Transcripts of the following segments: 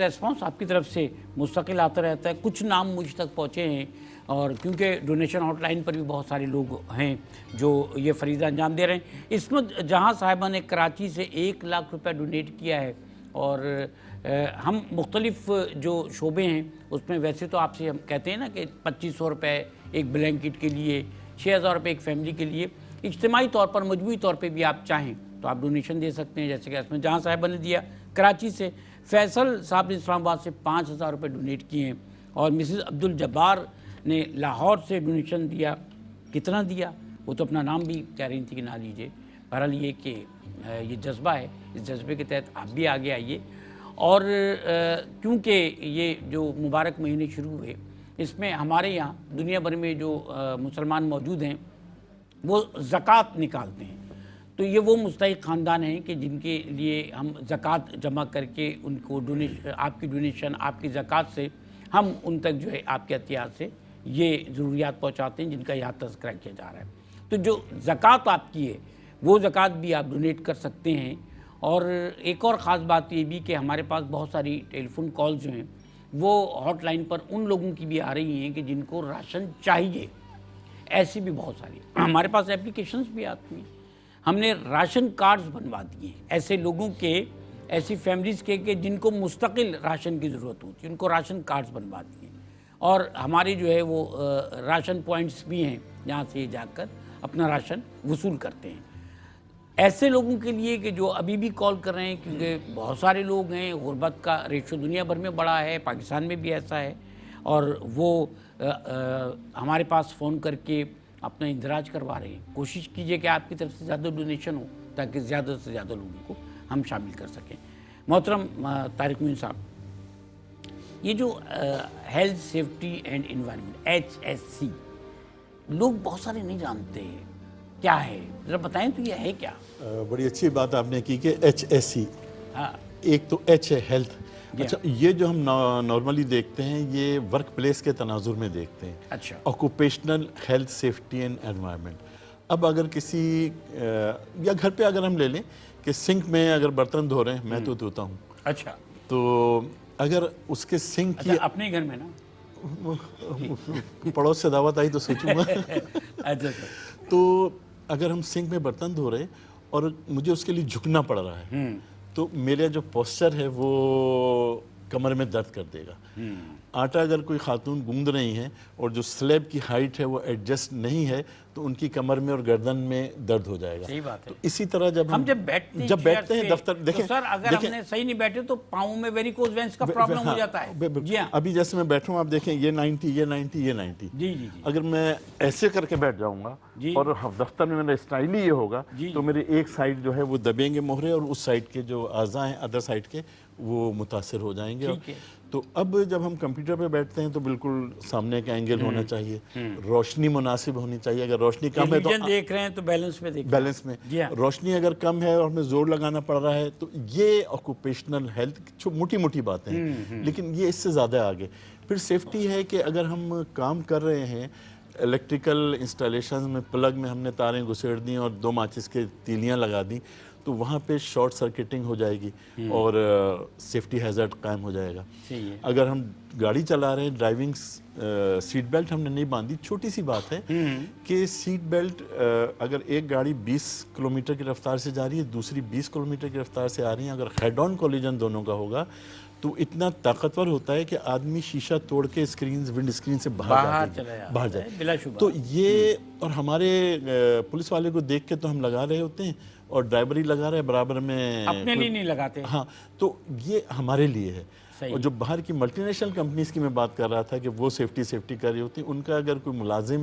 Response آپ کی طرف سے مستقل آتا رہتا ہے. کچھ نام مجھ تک پہنچے ہیں اور کیونکہ ڈونیشن ہاٹ لائن پر بھی بہت سارے لوگ ہیں جو یہ فریضہ انجام دے رہے ہیں. عصمت جہاں صاحبہ نے کراچی سے 1 لاکھ روپے ڈونیٹ کیا ہے اور ہم مختلف جو شعبے ہیں اس میں ویسے تو آپ سے ہم کہتے ہیں نا کہ 2500 روپے ایک بلینکٹ کے لیے, 6000 روپے ایک فیملی کے لیے. اجتماعی طور پر مجموعی طور پہ بھی آپ چاہیں تو آپ ڈونیشن دے سکتے ہیں, جیسے کہ عصمت جہاں صاحبہ نے دیا کراچی سے. فیصل صاحب نے اسلام آباد سے 5000 روپے ڈونیٹ کیے ہیں اور مسز عبدالجبار نے لاہور سے ڈونیشن دیا. کتنا دیا وہ تو اپنا نام بھی کہہ رہی تھی کہ نہ لیجیے. بہرحال یہ کہ یہ جذبہ ہے, اس جذبے کے تحت آپ بھی آگے آئیے. اور کیونکہ یہ جو مبارک مہینے شروع ہوئے اس میں ہمارے یہاں دنیا بھر میں جو مسلمان موجود ہیں وہ زکوٰۃ نکالتے ہیں. تو یہ وہ مستحق خاندان ہیں کہ جن کے لیے ہم زکوٰۃ جمع کر کے ان کو آپ کی ڈونیشن, آپ کی زکوٰۃ سے ہم ان تک جو ہے آپ کے عطیات سے یہ ضروریات پہنچاتے ہیں جن کا یہاں تذکرہ کیا جا رہا ہے. تو جو زکوٰۃ آپ کی ہے وہ زکوٰۃ بھی آپ ڈونیٹ کر سکتے ہیں. اور ایک اور خاص بات یہ بھی کہ ہمارے پاس بہت ساری ٹیلی فون کال جو ہیں وہ ہاٹ لائن پر ان لوگوں کی بھی آ رہی ہیں کہ جن کو راشن چاہیے. ایسی بھی بہت ساری ہمارے پاس اپلیکیشنز بھی آتی ہیں. ہم نے راشن کارڈز بنوا دیے ہیں ایسے لوگوں کے, ایسی فیملیز کے کہ جن کو مستقل راشن کی ضرورت ہوتی ہے, ان کو راشن کارڈز بنوا دیے ہیں. اور ہمارے جو ہے وہ راشن پوائنٹس بھی ہیں جہاں سے جا کر اپنا راشن وصول کرتے ہیں. ایسے لوگوں کے لیے کہ جو ابھی بھی کال کر رہے ہیں, کیونکہ بہت سارے لوگ ہیں, غربت کا ریشو دنیا بھر میں بڑا ہے, پاکستان میں بھی ایسا ہے, اور وہ ہمارے پاس فون کر کے اپنا اندراج کروا رہے ہیں. کوشش کیجئے کہ آپ کی طرف سے زیادہ ڈونیشن ہو تاکہ زیادہ سے زیادہ لوگوں کو ہم شامل کر سکیں. محترم طارق معین صاحب, یہ جو health safety and environment HSC لوگ بہت سارے نہیں جانتے کیا ہے, ذرا بتائیں تو یہ ہے کیا؟ بڑی اچھی بات آپ نے کی کہ HSC, ہاں ایک تو H ہے ہیلتھ. اچھا, یہ جو ہم نارملی دیکھتے ہیں یہ ورک پلیس کے تناظر میں دیکھتے ہیں. اچھا, occupational health safety and environment. اب اگر کسی یا گھر پہ اگر ہم لے لیں کہ سنک میں اگر برتن دھو رہے ہیں, میں تو دھوتا ہوں, اچھا, تو اگر اس کے سنک کی اپنے گھر میں نا پڑوس سے دعوت آئی تو سوچوں گا. اچھا, تو اگر ہم سنک میں برتن دھو رہے اور مجھے اس کے لیے جھکنا پڑ رہا ہے تو میرا جو پوسچر ہے وہ کمر میں درد کر دے گا. آٹا اگر کوئی خاتون گوندھ رہی ہیں اور جو سلیب کی ہائٹ ہے وہ ایڈجسٹ نہیں ہے تو ان کی کمر میں اور گردن میں درد ہو جائے گا. صحیح بات ہے. تو اسی طرح جب ہم جب بیٹھتے ہیں دفتر, دیکھیں سر اگر ہم نے صحیح نہیں بیٹھے تو پاؤں میں ویریکوز وینس کا پرابلم ہو جاتا ہے. جی ہاں, ابھی جیسے میں بیٹھوں آپ دیکھیں یہ 90 یہ 90 یہ 90. جی جی, اگر میں ایسے کر کے بیٹھ جاؤں گا اور دفتر میں میرا اسٹائل ہی یہ ہوگا تو میرے ایک سائڈ جو ہے وہ دبیں گے مہرے اور اس سائڈ کے جو اعضاء ہیں ادر سائڈ کے وہ متاثر ہو جائیں گے. تو اب جب ہم کمپیوٹر پہ بیٹھتے ہیں تو بالکل سامنے کا اینگل ہونا چاہیے, روشنی مناسب ہونی چاہیے. اگر روشنی کم ہے تو دیکھ رہے ہیں تو بیلنس میں دیکھ بیلنس میں, روشنی اگر کم ہے اور ہمیں زور لگانا پڑ رہا ہے تو یہ آکوپیشنل ہیلتھ موٹی موٹی باتیں ہیں, لیکن یہ اس سے زیادہ آگے. پھر سیفٹی ہے کہ اگر ہم کام کر رہے ہیں الیکٹریکل انسٹالیشنز میں, پلگ میں ہم نے تاریں گھسیڑ دیں اور 2 ماچس کے تیلیاں لگا دیں تو وہاں پہ شارٹ سرکٹنگ ہو جائے گی اور سیفٹی ہیزارڈ قائم ہو جائے گا. اگر ہم گاڑی چلا رہے ہیں, ڈرائیونگ سیٹ بیلٹ ہم نے نہیں باندھی, چھوٹی سی بات ہے کہ سیٹ بیلٹ اگر ایک گاڑی 20 کلومیٹر کی رفتار سے جا رہی ہے, دوسری 20 کلومیٹر کی رفتار سے آ رہی ہیں, اگر ہیڈ آن کولیجن دونوں کا ہوگا تو اتنا طاقتور ہوتا ہے کہ آدمی شیشہ توڑ کے ونڈ اسکرین سے باہر جائے. تو یہ, اور ہمارے پولیس والے کو دیکھ کے تو ہم لگا رہے ہوتے ہیں اور ڈرائیور ہی لگا رہے ہیں برابر میں, اپنے لیے نہیں لگاتے. ہاں, تو یہ ہمارے لیے ہے. اور جو باہر کی ملٹی نیشنل کمپنیز کی میں بات کر رہا تھا کہ وہ سیفٹی کر رہی ہوتی ہیں, ان کا اگر کوئی ملازم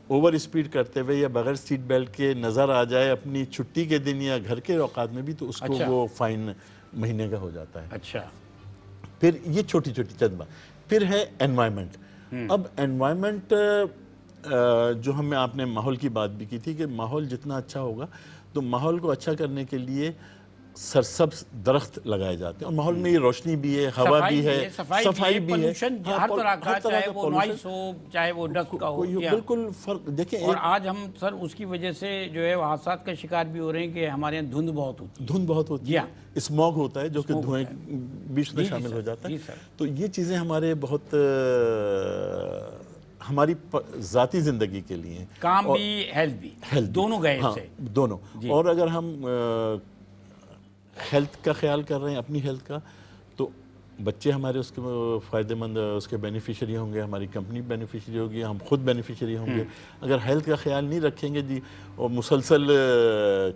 اوور اسپیڈ کرتے ہوئے یا بغیر سیٹ بیلٹ کے نظر آ جائے اپنی چھٹی کے دن یا گھر کے اوقات میں بھی تو اس کو وہ فائن مہینے کا ہو جاتا ہے. اچھا, پھر یہ چھوٹی چھوٹی چند بات. پھر ہے انوائرمنٹ. اب انوائرمنٹ جو ہمیں آپ نے ماحول کی بات بھی کی تھی کہ ماحول جتنا اچھا ہوگا تو ماحول کو اچھا کرنے کے لیے सरसब्ज दरख्त लगाए जाते हैं और माहौल में ये रोशनी भी है, हवा भी है, सफाई भी है, पोल्यूशन हर तरह का, चाहे वो pollution, नॉइस हो, चाहे वो डस्ट का हो, बिल्कुल फर्क देखें। और आज हम सर उसकी वजह से जो है हादसा का शिकार भी हो रहे हैं कि हमारे यहाँ धुंध बहुत होती है। धुंध बहुत होती है, स्मॉग होता है जो कि धुएं बीच में शामिल हो जाता है। तो ये चीज़ें हमारे बहुत हमारी ज़ाती ज़िंदगी के लिए, काम भी हेल्थ दोनों गए से दोनों। और अगर हम हेल्थ का ख्याल कर रहे हैं, अपनी हेल्थ का, तो बच्चे हमारे उसके फ़ायदेमंद, उसके बेनिफिशियरी होंगे, हमारी कंपनी बेनिफिशियरी होगी, हम खुद बेनिफिशियरी होंगे। अगर हेल्थ का ख्याल नहीं रखेंगे जी और मुसलसल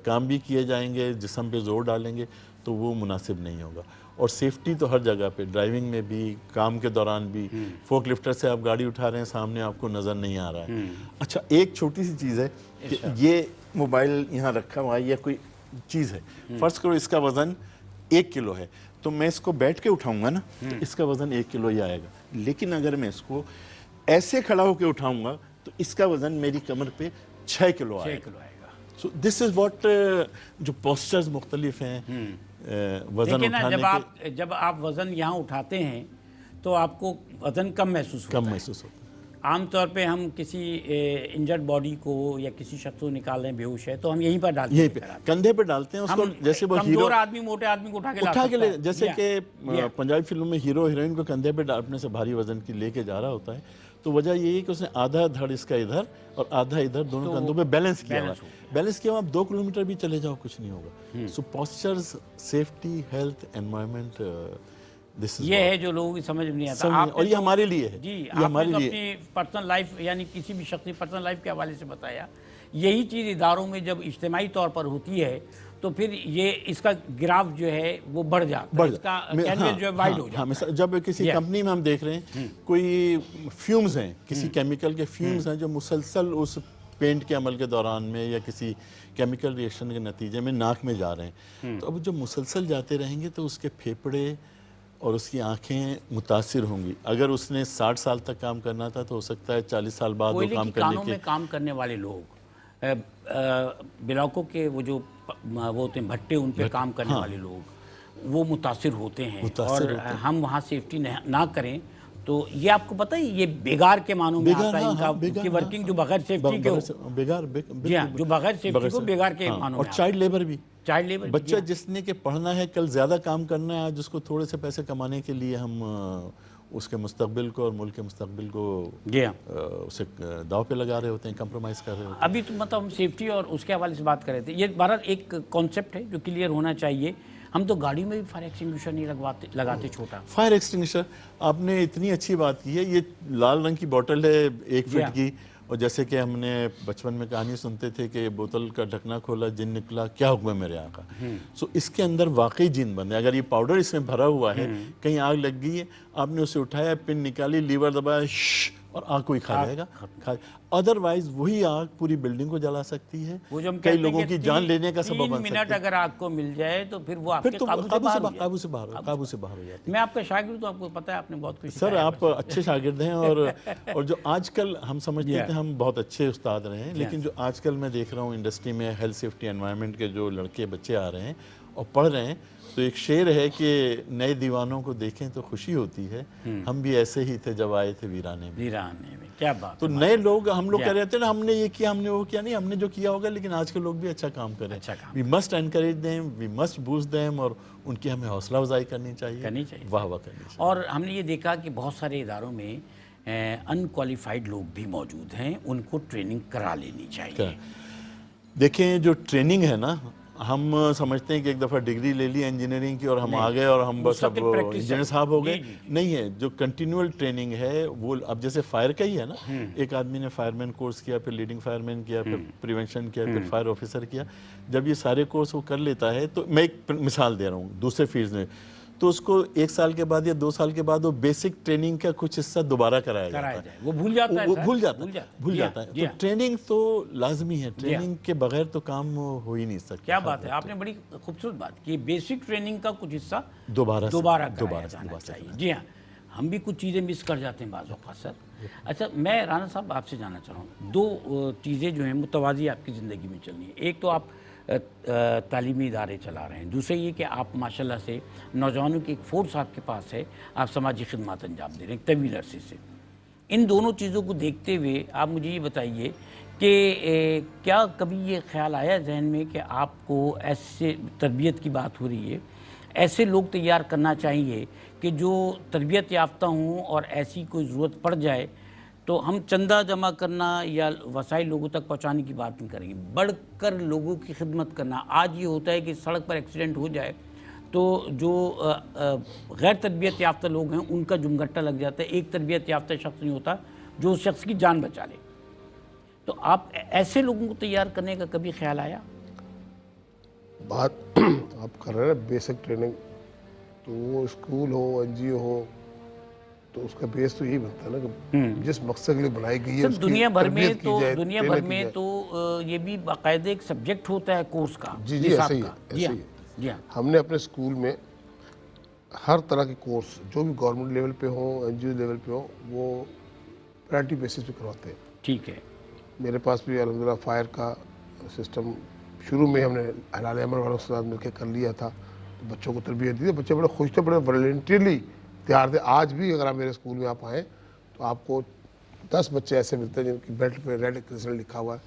काम भी किए जाएंगे, जिस्म पे ज़ोर डालेंगे, तो वो मुनासिब नहीं होगा। और सेफ्टी तो हर जगह पे, ड्राइविंग में भी, काम के दौरान भी। फोक लिफ्टर से आप गाड़ी उठा रहे हैं, सामने आपको नज़र नहीं आ रहा है। अच्छा, एक छोटी सी चीज़ है कि ये मोबाइल यहाँ रखा हुआ है या कोई चीज़ है, फ़र्ज़ करो इसका वज़न 1 किलो है, तो मैं इसको बैठ के उठाऊंगा ना, तो इसका वज़न 1 किलो ही आएगा। लेकिन अगर मैं इसको ऐसे खड़ा होकर उठाऊंगा तो इसका वज़न मेरी कमर पे 6 किलो आएगा। सो दिस इज़ व्हाट, जो पोस्चर्स मुख्तलिफ हैं वज़न उठाने के। जब आप वज़न यहाँ उठाते हैं तो आपको वज़न कम महसूस होता है। आमतौर पे हम किसी इंजर्ड बॉडी को या किसी शख्स को निकाल रहे हैं, बेहोश है, तो हम यहीं पर डालते हैं, कंधे पे डालते हैं उसको। जैसे वो हीरो आदमी, मोटे आदमी को उठा के ले, जैसे कि पंजाबी फिल्मों में हीरो हीरोइन को कंधे पे अपने से भारी वजन की लेके जा रहा होता है, तो वजह यही है कि उसने आधा धड़ इसका इधर और आधा इधर, दोनों कंधों पे बैलेंस किया हुआ है। बैलेंस किया हुआ, आप 2 किलोमीटर भी चले जाओ कुछ नहीं होगा। सो पोस्चर्स, सेफ्टी, हेल्थ, एनवायरनमेंट, ये है जो लोगों की समझ में नहीं आता। और ये हमारे लिए है जी, आपने तो अपनी पर्सनल लाइफ यानी किसी भी शख्स की पर्सनल लाइफ के हवाले से बताया। यही चीज़ इदारों में जब इज्तिमाई तौर पर होती है तो फिर ये इसका ग्राफ जो है वो बढ़ जाता है, इसका कैनवस जो है वाइड हो जाता है। जब किसी कंपनी में हम देख रहे हैं कोई फ्यूम्स हैं, किसी केमिकल के फ्यूम्स हैं जो मुसलसल उस पेंट के अमल के दौरान में या किसी केमिकल रिएक्शन के नतीजे में नाक में जा रहे हैं, तो अब जो मुसलसल जाते रहेंगे तो उसके फेफड़े और उसकी आंखें मुतासिर होंगी। अगर उसने 60 साल तक काम करना था तो हो सकता है 40 साल बाद वो काम करने के। में काम करने वाले लोग, ब्लॉकों के वो जो वो होते हैं भट्टे, उन पे काम करने वाले लोग वो मुतासिर होते हैं। और हम वहाँ सेफ्टी ना करें तो ये आपको पता है ये बेगार के मानों में आता है इनका, वर्किंग जो बगैर सेफ्टी के बेगार, जो बगैर सेफ्टी को बेगार के मानों में। और चाइल्ड लेबर भी, बच्चा जी, जिसने के पढ़ना है, कल ज़्यादा काम करना है, आज उसको थोड़े से पैसे कमाने के लिए हम उसके मुस्तकबिल को और मुल्क के मुस्तकबिल को उसे दाव पे लगा रहे होते हैं, कंप्रोमाइज़ कर रहे होते हैं। अभी तो मतलब हम सेफ्टी और उसके हवाले से बात कर रहे थे। ये भारत एक कॉन्सेप्ट है जो क्लियर होना चाहिए। हम तो गाड़ी में भी फायर एक्सटिंग्विशर नहीं लगाते छोटा। फायर एक्सटिंग्विशर, आपने इतनी अच्छी बात की है। ये लाल रंग की बोतल है 1 फीट की, और जैसे कि हमने बचपन में कहानी सुनते थे कि बोतल का ढकना खोला जिन निकला, क्या हुक्म है मेरे आका। सो इसके अंदर वाकई जिन बंद है। अगर ये पाउडर इसमें भरा हुआ है, कहीं आग लग गई है, आपने उसे उठाया, पिन निकाली, लीवर दबाया, और आग कोई खा जाएगा। अदरवाइज वही आग पूरी बिल्डिंग को जला सकती है, कई लोगों की जान लेने का सबब बन सकती है। 3 मिनट अगर आग को मिल जाए तो फिर वो आपके काबू से बाहर हो जाती है। मैं आपका शागिर्द हूं, आपको पता है, आपने बहुत कुछ सर, आप अच्छे शागिर्द हैं। और जो आजकल हम समझते थे हम बहुत अच्छे उस्ताद रहे हैं, लेकिन जो आजकल मैं देख रहा हूँ इंडस्ट्री में हेल्थ, सेफ्टी, एनवायरनमेंट के जो लड़के बच्चे आ रहे हैं और पढ़ रहे हैं, तो एक शेर है कि नए दीवानों को देखें तो खुशी होती है, हम भी ऐसे ही थे जब आए थे वीराने में। क्या बात। तो नए लोग, हम लोग कह रहे थे ना हमने ये किया, हमने वो किया, नहीं, हमने जो किया होगा, लेकिन आज के लोग भी अच्छा काम करें। We must encourage them, we must boost them, और उनकी हमें हौसला अफजाई करनी चाहिए, वाह वाह करनी चाहिए। और हमने ये देखा कि बहुत सारे इदारों में अनक्वालिफाइड लोग भी मौजूद हैं, उनको ट्रेनिंग करा लेनी चाहिए। देखें, जो ट्रेनिंग है ना, हम समझते हैं कि एक दफ़ा डिग्री ले ली इंजीनियरिंग की और हम आ गए और हम बस अब इंजीनियर साहब हो गए। नहीं है, जो कंटिन्यूअल ट्रेनिंग है वो अब जैसे फायर का ही है ना, एक आदमी ने फायरमैन कोर्स किया, फिर लीडिंग फायरमैन किया, फिर प्रिवेंशन किया, फिर फायर ऑफिसर किया। जब ये सारे कोर्स वो कर लेता है, तो मैं एक मिसाल दे रहा हूँ दूसरे फील्ड में, तो उसको 1 साल के बाद या 2 साल के बाद वो बेसिक ट्रेनिंग का कुछ हिस्सा दोबारा कराया जाता है। वो भूल जाता है, भूल जाता है। तो ट्रेनिंग तो लाजमी है, ट्रेनिंग के बगैर तो काम हो ही नहीं सकता। क्या बात है, आपने बड़ी खूबसूरत बात की। बेसिक ट्रेनिंग का कुछ हिस्सा दोबारा जाना चाहिए। जी हाँ, हम भी कुछ चीज़ें मिस कर जाते हैं बाज़ औक़ात सर। अच्छा, मैं राना साहब आपसे जानना चाह रहा हूँ, 2 चीज़ें जो हैं मुतवाज़ी आपकी ज़िंदगी में चल रही हैं। एक तो आप تعلیمی ادارے چلا رہے ہیں، دوسرے یہ کہ آپ ماشاءاللہ سے نوجوانوں کی ایک فورس آپ کے پاس ہے، آپ سماجی خدمات انجام دے رہے ہیں ایک طویل عرصے سے۔ ان دونوں چیزوں کو دیکھتے ہوئے آپ مجھے یہ بتائیے کہ کیا کبھی یہ خیال آیا ذہن میں کہ آپ کو ایسے تربیت کی بات ہو رہی ہے، ایسے لوگ تیار کرنا چاہیے کہ جو تربیت یافتہ ہوں اور ایسی کوئی ضرورت پڑ جائے تو ہم چندہ جمع کرنا یا وسائل لوگوں تک پہنچانے کی بات نہیں کریں گے، بڑھ کر لوگوں کی خدمت کرنا۔ آج یہ ہوتا ہے کہ سڑک پر ایکسیڈنٹ ہو جائے تو جو غیر تربیت یافتہ لوگ ہیں ان کا جمگٹہ لگ جاتا ہے، ایک تربیت یافتہ شخص نہیں ہوتا جو اس شخص کی جان بچا لے۔ تو آپ ایسے لوگوں کو تیار کرنے کا کبھی خیال آیا؟ بات آپ کر رہے ہیں نا بیسک ٹریننگ، تو وہ اسکول ہو این جی او ہو تو اس کا بیس تو یہی بنتا ہے نا کہ جس مقصد کے لیے بنائی گئی ہے اس کی دنیا بھر میں تربیت کی تو جائے، دنیا ٹریننگ بھر کی میں جائے۔ تو یہ بھی باقاعدہ ایک سبجیکٹ ہوتا ہے کورس کا، جی جی نصاب ایسے ہی کا۔ ہے، جی ایسے ہاں، ہی ہے۔ جی ہاں، ہم نے اپنے اسکول میں ہر طرح کے کورس جو بھی گورنمنٹ لیول پہ ہوں این جی او لیول پہ ہوں وہ پرائرٹی بیسس پہ کرواتے ہیں۔ ٹھیک ہے۔ میرے پاس بھی الحمدللہ فائر کا سسٹم شروع میں ہم نے ہلال احمد والوں کے ساتھ مل کے کر لیا تھا، تو بچوں کو تربیت دی تھی، بچے بڑے خوش تھے، بڑے والنٹریلی تیار تھے۔ آج بھی اگر آپ میرے اسکول میں آپ آئیں تو آپ کو 10 بچے ایسے ملتے ہیں جن کی بیلٹ پہ ریڈ کرسل لکھا ہوا ہے،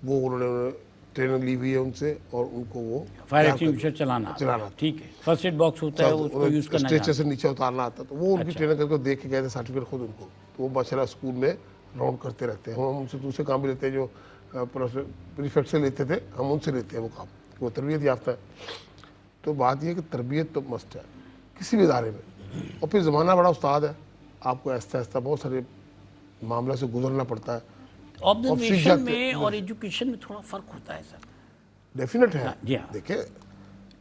وہ انہوں نے ٹریننگ لی ہوئی ہے ان سے، اور ان کو وہ فائر ایکسٹنگوشر چلانا چلانا ٹھیک ہے، فرسٹ ایڈ باکس ہوتا ہے اس کو یوز کرنا اسٹریچر سے نیچے اتارنا آتا، تو وہ ان کی ٹریننگ کر کے دیکھ کے گئے تھے سرٹیفکیٹ خود ان کو، تو وہ ماشاءاللہ اسکول میں راؤنڈ کرتے رہتے ہیں۔ ہم ان سے دوسرے کام بھی لیتے ہیں جو پریفیکٹ سے لیتے تھے، ہم ان سے لیتے ہیں وہ کام، وہ تربیت یافتہ ہے۔ تو بات یہ ہے کہ تربیت تو مست ہے کسی بھی ادارے میں، اور پھر زمانہ بڑا استاد ہے، آپ کو آہستہ آہستہ بہت سارے معاملہ سے گزرنا پڑتا ہے۔ آبزرویشن میں اور ایجوکیشن میں تھوڑا فرق ہوتا ہے سر۔ ڈیفینیٹ ہے، جی ہاں، دیکھیں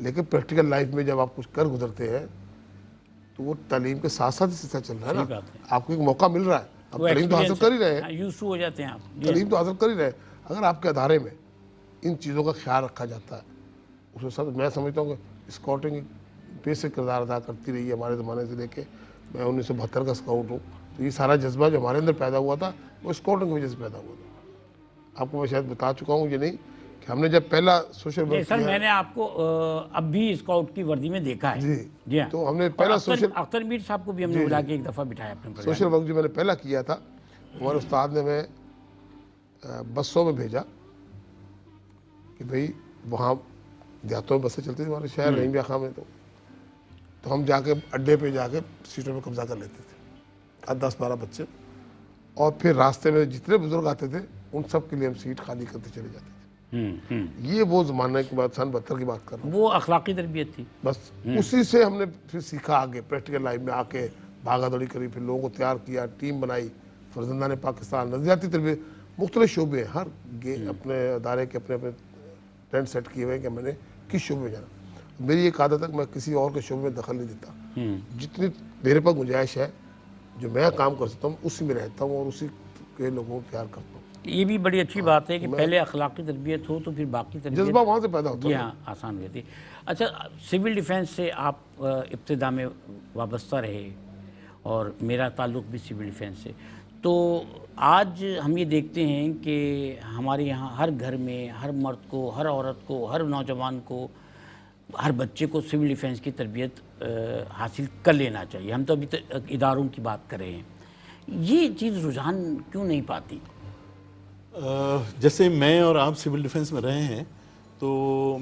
لیکن پریکٹیکل لائف میں جب آپ کچھ کر گزرتے ہیں تو وہ تعلیم کے ساتھ ساتھ اس سے چل رہا ہے صحیح نا، بات ہے۔ آپ کو ایک موقع مل رہا ہے، آپ تعلیم تو حاصل کر ہی رہے ہیں، یوز ٹو ہو جاتے ہیں آپ۔ تعلیم تو حاصل کر ہی رہے ہیں۔ اگر آپ کے ادارے میں ان چیزوں کا خیال رکھا جاتا ہے، اس کے ساتھ میں سمجھتا ہوں کہ اسکاؤٹنگ ایک بیسک کردار ادا کرتی رہی ہے ہمارے زمانے سے لے کے، میں 1972 کا اسکاؤٹ ہوں، تو یہ سارا جذبہ جو ہمارے اندر پیدا ہوا تھا وہ اسکاؤٹنگ کی وجہ سے پیدا ہوا تھا۔ آپ کو میں شاید بتا چکا ہوں یہ نہیں کہ ہم نے جب پہلا سوشل ورک سر کیا، میں نے آپ کو اب بھی اسکاؤٹ کی وردی میں دیکھا ہے۔ جی جی ہاں، تو ہم نے پہلا اختر میر صاحب کو بھی ہم نے بلا کے ایک دفعہ بٹھایا اپنے پروگرام سوشل ورک جو میں نے پہلا کیا تھا، ہمارے استاد نے میں بسوں میں بھیجا کہ بھئی وہاں دیہاتوں میں بسیں چلتی تھی ہمارے شہر رحیم یا خاں میں، تو ہم جا کے اڈے پہ جا کے سیٹوں پہ قبضہ کر لیتے تھے، 10-12 بچے، اور پھر راستے میں جتنے بزرگ آتے تھے ان سب کے لیے ہم سیٹ خالی کرتے چلے جاتے تھے۔ یہ وہ زمانہ کی بات، سن 72 کی بات کر رہا ہوں۔ وہ اخلاقی تربیت تھی۔ بس اسی سے ہم نے پھر سیکھا آگے، پریکٹیکل لائف میں آ کے بھاگا دوڑی کری، پھر لوگوں کو تیار کیا، ٹیم بنائی، فرزندان پاکستان، نظریاتی تربیت، مختلف شعبے ہیں، ہر اپنے ادارے کے اپنے اپنے ٹرینڈ سیٹ کیے ہوئے ہیں کہ میں نے کس شعبے میں جانا۔ میری ایک عادت ہے کہ میں کسی اور کے شعبے میں دخل نہیں دیتا، جتنی میرے پاس گنجائش ہے جو میں کام کر سکتا ہوں اسی میں رہتا ہوں اور اسی کے لوگوں کو تیار کرتا ہوں۔ یہ بھی بڑی اچھی بات ہے کہ پہلے اخلاقی تربیت ہو تو پھر باقی تربیت جذبہ وہاں سے پیدا ہوتا جی ہے۔ ہاں آسان رہتی ہے۔ اچھا، سول ڈیفینس سے آپ ابتدا میں وابستہ رہے اور میرا تعلق بھی سول ڈیفینس سے، تو آج ہم یہ دیکھتے ہیں کہ ہمارے یہاں ہر گھر میں ہر مرد کو، ہر عورت کو، ہر نوجوان کو، ہر بچے کو سول ڈیفینس کی تربیت حاصل کر لینا چاہیے۔ ہم تو ابھی اداروں کی بات کر رہے ہیں، یہ چیز رجحان کیوں نہیں پاتی؟ جیسے میں اور آپ سول ڈیفنس میں رہے ہیں تو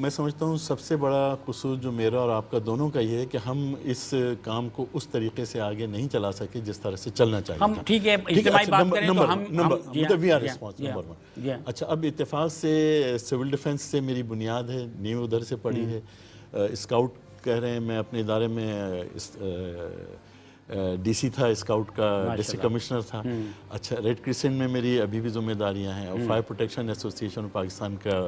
میں سمجھتا ہوں سب سے بڑا قصور جو میرا اور آپ کا دونوں کا یہ ہے کہ ہم اس کام کو اس طریقے سے آگے نہیں چلا سکے جس طرح سے چلنا چاہیے ہم تھا۔ ٹھیک ہے اجتماعی بات کریں تو ہم وی آر ریسپانس نمبر 1۔ اچھا، اب اتفاق سے سول ڈیفنس سے میری بنیاد ہے، نیو ادھر سے پڑی ہے، اسکاؤٹ کہہ رہے ہیں، میں اپنے ادارے میں ڈی سی تھا اسکاؤٹ کا، ڈسٹرکٹ کمشنر تھا۔ اچھا، ریڈ کرسنٹ میں میری ابھی بھی ذمہ داریاں ہیں، اور فائر پروٹیکشن ایسوسی ایشن پاکستان کا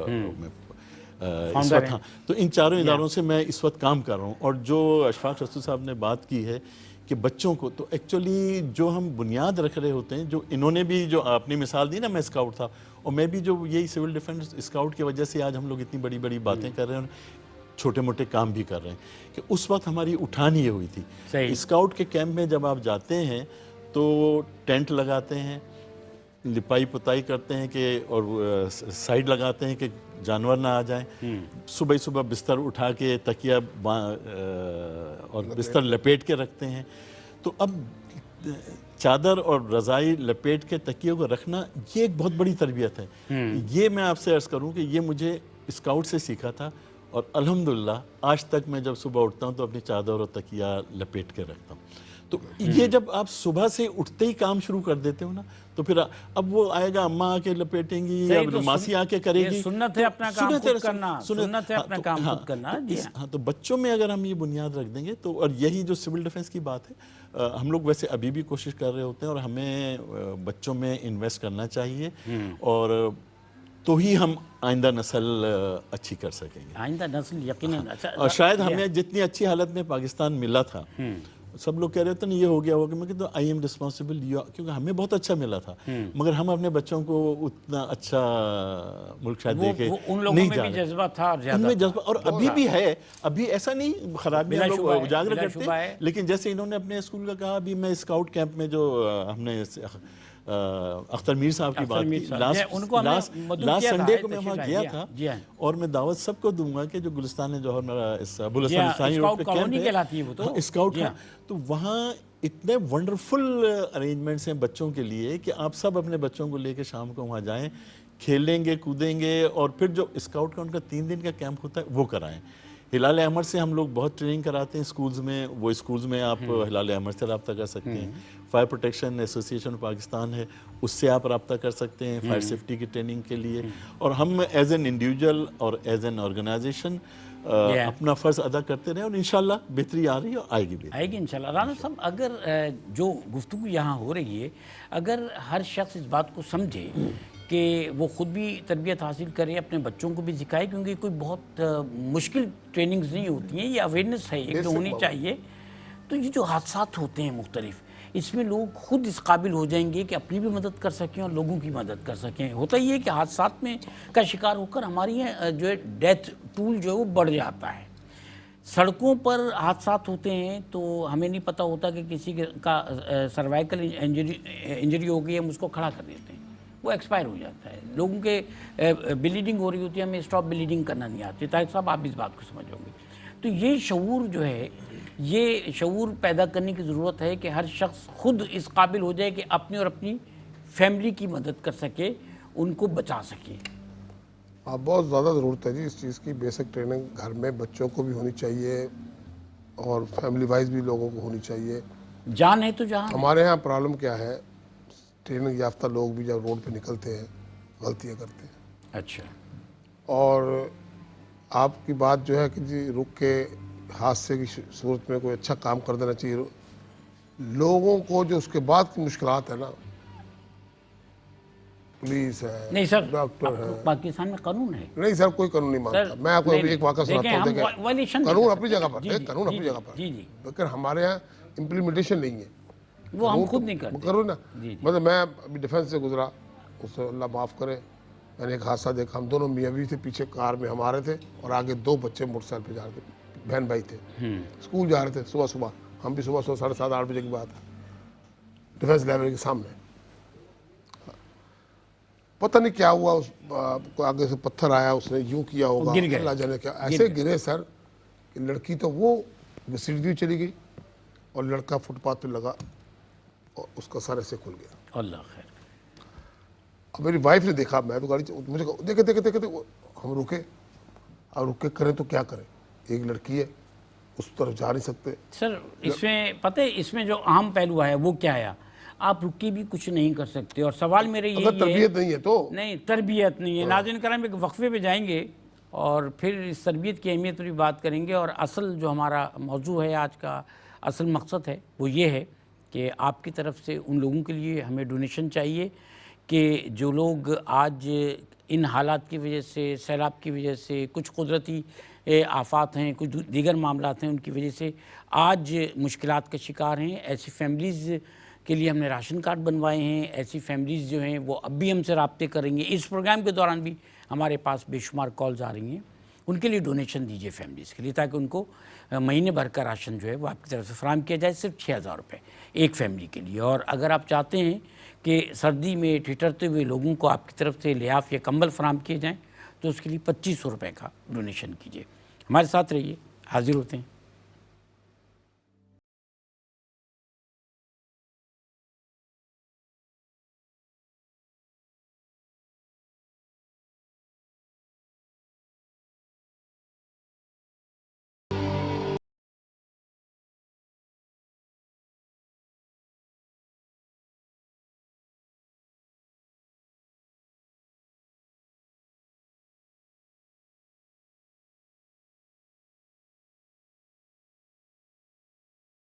اس وقت ہاں، تو ان چاروں اداروں سے میں اس وقت کام کر رہا ہوں۔ اور جو اشفاق رسول صاحب نے بات کی ہے کہ بچوں کو، تو ایکچولی جو ہم بنیاد رکھ رہے ہوتے ہیں، جو انہوں نے بھی جو اپنی مثال دی نا، میں اسکاؤٹ تھا اور میں بھی جو یہی سول ڈیفنس اسکاؤٹ کی وجہ سے آج ہم لوگ اتنی بڑی بڑی باتیں کر رہے ہیں، چھوٹے موٹے کام بھی کر رہے ہیں، کہ اس وقت ہماری اٹھان یہ ہوئی تھی۔ اسکاؤٹ کے کیمپ میں جب آپ جاتے ہیں تو ٹینٹ لگاتے ہیں، लिपाई पुताई करते हैं कि और साइड लगाते हैं कि जानवर ना आ जाएं, सुबह सुबह बिस्तर उठा के तकिया और बिस्तर लपेट के रखते हैं। तो अब चादर और रज़ाई लपेट के तकियों को रखना ये एक बहुत बड़ी तरबियत है। ये मैं आपसे अर्ज़ करूं कि ये मुझे स्काउट से सीखा था, और अल्हम्दुलिल्लाह आज तक मैं जब सुबह उठता हूं तो अपनी चादर और तकिया लपेट के रखता हूं। तो ये जब आप सुबह से उठते ही काम शुरू कर देते हो ना, तो फिर अब वो आएगा, अम्मा आके लपेटेंगी या मासी आके करेगी। ये सुन्नत है अपना काम खुद करना, सुन्नत है अपना काम खुद करना। हाँ, तो बच्चों में अगर हम ये बुनियाद रख देंगे तो, और यही जो सिविल डिफेंस की बात है, हम लोग वैसे अभी भी कोशिश कर रहे होते हैं, और हमें बच्चों में इन्वेस्ट करना चाहिए, और तो ही हम आइंदा नस्ल अच्छी कर सकेंगे। आइंदा नस्ल यकीनन अच्छा। और शायद हमें जितनी अच्छी हालत में पाकिस्तान मिला था, सब लोग कह रहे थे ना ये हो गया होगा, मैं कहता आई एम रिस्पॉन्सिबल, क्योंकि हमें बहुत अच्छा मिला था, मगर हम अपने बच्चों को उतना अच्छा मुल्क शायद देखे उन लोगों में भी जज्बा था, उनमें जज्बा, और अभी भी है, अभी ऐसा नहीं खराबियां लोग उजागर करते हैं। लेकिन जैसे इन्होंने अपने स्कूल का कहा, अभी मैं स्काउट कैंप में जो हमने अख्तर मीर साहब की बात की, लास्ट संडे को मैं वहाँ गया था, और मैं दावत सबको दूंगा कि जो गुलिस्तान जौहर स्काउट का, तो वहाँ इतने वंडरफुल अरेंजमेंट्स हैं बच्चों के लिए कि आप सब अपने बच्चों को लेकर शाम को वहाँ जाएं, खेलेंगे कूदेंगे, और फिर जो स्काउट का उनका 3 दिन का कैंप होता है वो कराएं। हिलाल अहमद से हम लोग बहुत ट्रेनिंग कराते हैं स्कूल्स में, वो स्कूल्स में आप हिलाल अहमद से रब्ता कर सकते हैं। फायर प्रोटेक्शन एसोसिएशन पाकिस्तान है, उससे आप रब्ता कर सकते हैं फायर सेफ्टी की ट्रेनिंग के लिए। और हम एज एन इंडिविजुअल और एज एन ऑर्गेनाइजेशन अपना फ़र्ज़ अदा करते रहे, और इंशाल्लाह बेहतरी आ रही है और आएगी भी, आएगी इंशाल्लाह। राना साहब, अगर जो गुफ्तगू यहाँ हो रही है, अगर हर शख्स इस बात को समझे कि वो ख़ुद भी तरबियत हासिल करे, अपने बच्चों को भी सिखाए, क्योंकि कोई बहुत मुश्किल ट्रेनिंग्स नहीं होती हैं, ये अवेयरनेस है एक जो होनी चाहिए। तो ये जो हादसात होते हैं मुख्तलिफ, इसमें लोग खुद इस काबिल हो जाएंगे कि अपनी भी मदद कर सकें और लोगों की मदद कर सकें। होता ये है कि हादसात में का शिकार होकर हमारी जो है डेथ टूल जो है वो बढ़ जाता है। सड़कों पर हादसात होते हैं तो हमें नहीं पता होता कि किसी का सर्वाइकल इंजरी हो गई, हम उसको खड़ा कर देते हैं, वो एक्सपायर हो जाता है। लोगों के ब्लीडिंग हो रही होती है, हमें स्टॉप ब्लीडिंग करना नहीं आती। ताहिर साहब, आप इस बात को समझोगे। तो ये शऊर जो है, ये शऊर पैदा करने की ज़रूरत है कि हर शख्स खुद इस काबिल हो जाए कि अपनी और अपनी फैमिली की मदद कर सके, उनको बचा सके। आप बहुत ज़्यादा ज़रूरत है जी इस चीज़ की। बेसिक ट्रेनिंग घर में बच्चों को भी होनी चाहिए, और फैमिली वाइज भी लोगों को होनी चाहिए। जान है तो जहाँ हमारे यहाँ प्रॉब्लम क्या है, ट्रेनिंग याफ्ता लोग भी जब रोड पे निकलते हैं गलतियाँ करते हैं। अच्छा, और आपकी बात जो है कि जी रुक के हादसे की सूरत में कोई अच्छा काम कर देना चाहिए। लोगों को जो उसके बाद की मुश्किलात है ना, पुलिस है, नहीं सर, डॉक्टर है, पाकिस्तान में कानून है। नहीं सर, कोई कानून नहीं मानता। मैं आपको अभी एक वाक़ा सुनाता हूँ। कानून अपनी जगह पर है, कानून अपनी जगह पर, लेकिन हमारे यहाँ इम्प्लीमेंटेशन नहीं है, वो हम खुद नहीं करते। करो ना। मतलब मैं अभी डिफेंस से गुजरा, उससे अल्लाह माफ़ करे, मैंने एक हादसा देखा। हम दोनों मियाँ बीवी थे, पीछे कार में हमारे थे, और आगे 2 बच्चे मोटरसाइकिल पे जा रहे थे, बहन भाई थे, स्कूल जा रहे थे सुबह सुबह। हम भी सुबह 7:30-8 बजे की बात है, डिफेंस लाइब्रेरी के सामने। पता नहीं क्या हुआ, उस आगे से पत्थर आया, उसने यूं किया होगा, अल्लाह जाने क्या, ऐसे गिरे सर कि लड़की तो वो सीढ़ी चली गई, और लड़का फुटपाथ पे लगा और उसका सर ऐसे खुल गया। अल्लाह खैर। अब मेरी वाइफ ने देखा, मैं तो गाड़ी मुझे देखे देखे देखे हम रुके। अब रुके करें तो क्या करें, एक लड़की है, उस तरफ जा नहीं सकते। सर इसमें पता है, इसमें जो अहम पहलू है वो क्या है, आप रुक के भी कुछ नहीं कर सकते। और सवाल मेरे ये तरबियत नहीं है तो नहीं, तरबियत नहीं है। नाज़रीन कराम, एक वक्फे पे जाएंगे और फिर इस तरबियत की अहमियत पर भी बात करेंगे। और असल जो हमारा मौजू है आज का, असल मकसद है वो ये है कि आपकी तरफ से उन लोगों के लिए हमें डोनेशन चाहिए कि जो लोग आज इन हालात की वजह से, सैलाब की वजह से, कुछ कुदरती आफात हैं, कुछ दीगर मामलात हैं, उनकी वजह से आज मुश्किलात का शिकार हैं। ऐसी फैमिलीज़ के लिए हमने राशन कार्ड बनवाए हैं। ऐसी फैमिलीज़ जो हैं वो अब भी हमसे राब्ते करेंगे। इस प्रोग्राम के दौरान भी हमारे पास बेशुमार कॉल्स आ रही हैं। ان کے لیے ڈونیشن دیجیے فیملیز کے لیے، تاکہ ان کو مہینے بھر کا راشن جو ہے وہ آپ کی طرف سے فراہم کیا جائے، صرف 6,000 روپے ایک فیملی کے لیے۔ اور اگر آپ چاہتے ہیں کہ سردی میں ٹھٹھرتے ہوئے لوگوں کو آپ کی طرف سے لحاف یا کمبل فراہم کیے جائیں تو اس کے لیے 2,500 روپے کا ڈونیشن کیجیے۔ ہمارے ساتھ رہیے، حاضر ہوتے ہیں۔